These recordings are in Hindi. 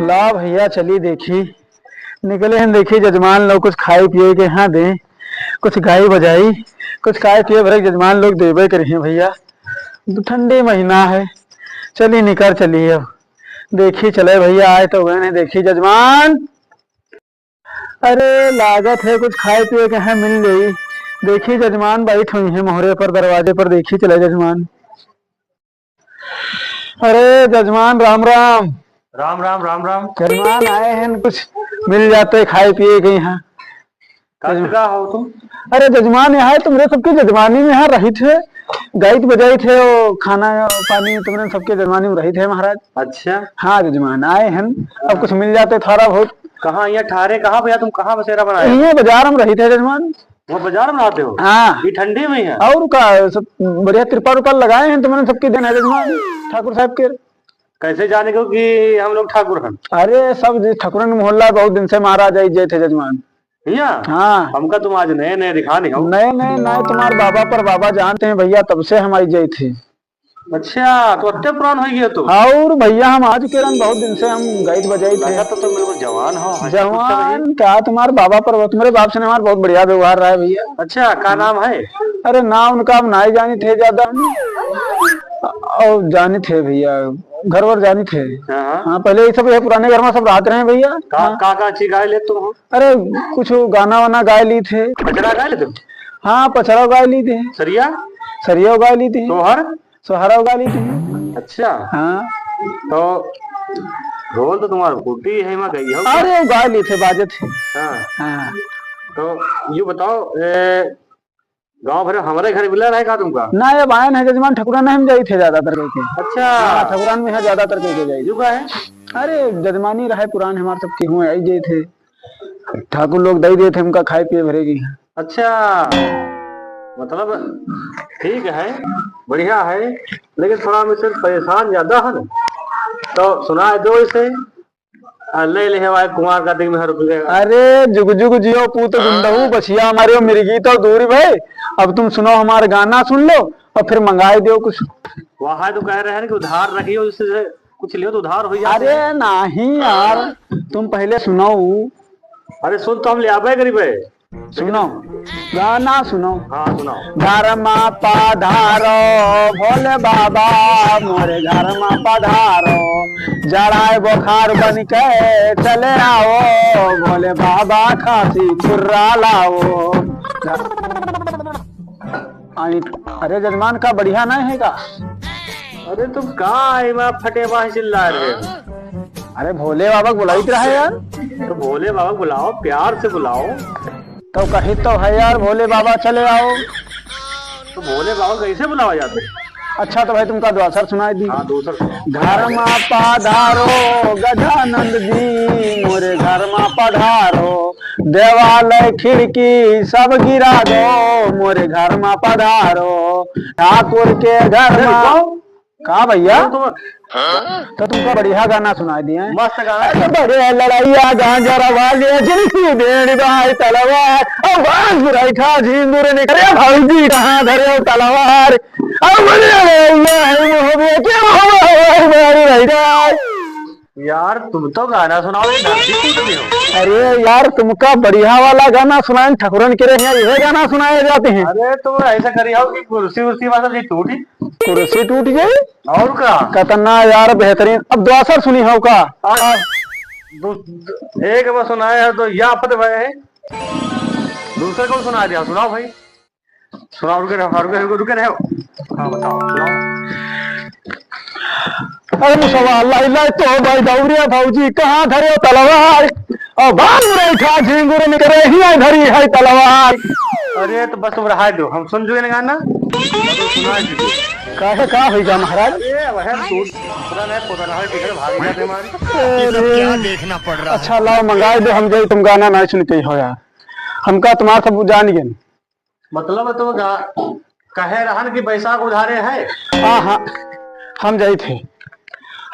ला भैया चली देखी निकले हैं देखी जजमान लोग कुछ खाए पिए के यहाँ दे कुछ गाई बजाई कुछ खाए पिए भरे जजमान लोग देवे करे हैं भैया। तो ठंडी महीना है चली निकल चली अब देखी चले भैया आए तो गए नहीं देखी जजमान। अरे लागत है कुछ खाए पिए के यहाँ मिल गई देखी जजमान बैठ हुई है मोहरे पर दरवाजे पर देखी चले जजमान। अरे जजमान राम राम। राम राम राम राम। जजमान आए हैं कुछ मिल जाते खाए पिए के यहाँ। का हो तुम? अरे जजमान यहाँ तुमरे सबके जजमानी में यहाँ रही थे गायत बजाई थे वो खाना पानी तुमने सबके जजमानी में रही थे महाराज। अच्छा हाँ जजमान आए हैं अब कुछ मिल जाते थोड़ा बहुत। कहाँ यहाँ ठहरे कहाँ भैया तुम कहाँ बसेरा बनाए? यहाँ बाजार में रही थे जजमान। वो बाजार में आते हो? हाँ ये ठंडी में है और का सब बढ़िया तिरपाल उरपाल लगाए हैं तुमने सबके दिन है जजमान ठाकुर साहब के। कैसे जाने को कि हम लोग ठाकुर हैं? अरे सब ठाकुरन मोहल्ला बहुत दिन से महाराज आई जय थे जजमान। भैया हाँ हमका तुम आज नए नए दिखा नहीं हो। नए नए नए तुम्हारे बाबा पर बाबा जानते हैं भैया तब से हम आई जय थे। अच्छा तो अत्ते पुरान हो गया तो? और भैया हम आज के रंग बहुत दिन से हम गायत बजाई थे। तो तुम बिल्कुल जवान हो। जवान क्या तुम्हारे बाबा पर तुम्हारे बाप से हमारा बहुत बढ़िया व्यवहार रहा है भैया। अच्छा क्या नाम है? अरे नाम उनका हम नहीं जानी थे ज्यादा और जानी थे भैया घर वर जानी थे। हाँ पहले ये सब पुराने घर में सब रहते रहे भैया। का अच्छी गाय ले तुम? अरे कुछ गाना वाना गाय ली थे। पचड़ा गाय ले तुम? हाँ पचड़ा गाय ली थी। सरिया सरिया गाय ली थी। सोहरा गाय ली थी। अच्छा हाँ तो ढोल तो तुम्हारा फूटी है मैं गई हो। अरे गाय ली थे बाजे थे। हाँ तो ये बताओ गांव भर हमारे घर मिला रहेगा तुमका? ना अब आए है जजमान ठकुरान में हम जाई थे ज्यादातर के। अच्छा ठकुरान में है ज्यादातर के जाई है। अरे जजमानी रहे पुरान हमारे सबके हुए आई जे थे ठाकुर लोग दई दे थे हमका खाए पिए भरेगी। अच्छा मतलब ठीक है बढ़िया है लेकिन थोड़ा मुझसे परेशान ज्यादा है ना तो सुना दो इसे ले ले हमारे कुमार का दिन में रुपये। अरे जुग जुग जियो पूत गुंडहू बछिया हमारे मिर्गी तो दूरी भाई। अब तुम सुनो हमारा गाना सुन लो और फिर मंगाए दो कुछ। वहाँ तो कह रहे हैं कि उधार रखियो जिससे कुछ लियो तो उधार हो जाए। अरे नहीं यार तुम पहले सुनो। अरे सुन तो हम ले आवे गरीब है। सुनो गाना सुनो। हाँ सुनाओ। घर में पधारो भोले बाबा मोरे घर में पधारो जड़ाए बुखार बन के चले आओ भोले बाबा खांसी खुर्रा लाओ। अरे जजमान का बढ़िया नहीं है का? अरे तुम कहाँ फटे बाह चिल्ला रहे हो? अरे भोले बाबा बुलाई रहा यार। तो भोले बाबा बुलाओ प्यार से बुलाओ। तो कही तो है यार भोले बाबा चले आओ। तो भोले बाबा कैसे बुलावा जाते? अच्छा तो भाई तुमका दूसर सुनाई दी। हाँ दूसर। घर में पधारो गजानंद जी मोरे घर में पधारो देवालय खिड़की सब गिरा दो मोरे घर में पधारो ठाकुर के घर में। कहा भैया तो तुमको बढ़िया गाना सुना दिए। मस्त गाना। बड़े लड़ाइया गांजरा वाले जिनकी डेढ़ बाई तलवार और बांस बुराई खा झिंदुर ने करे भाईजी कहाँ धरे तलवार अब यार तुम तो गाना सुनाओ। अरे यार तुमका बढ़िया वाला गाना सुनाए ठकुरन के रहे यह गाना सुनाए जाते हैं। अरे तुम ऐसा करी हो कि कुर्सी उर्सी मतलब टूटी कुर्सी टूट गई और का कतना यार बेहतरीन। अब दूसर सुनी हो का? एक बार सुनाए है तो या पद भाई है दूसरे को सुना दिया। सुनाओ भाई सुनाओ। रुके रहे। हाँ बताओ सुनाओ। अरे सवाल तो भाई दौड़िया भाजी कहाँ धरे तलवार और बाल झिंगुर निकले ही धरी है तलवार। अरे तो बस तुम रहा दो हम सुन जो गाना काहे का होगा महाराज? क्या देखना पड़ रहा। अच्छा लाओ मंगाए दो हम तुम गाना नहीं सुनते हो यार हमका तुम्हारा सब जान गए। मतलब तो कहे रहन की बैसाख उधारे है। हाँ हाँ हम जाए थे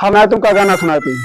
हम तुमका गाना सुनाते हैं।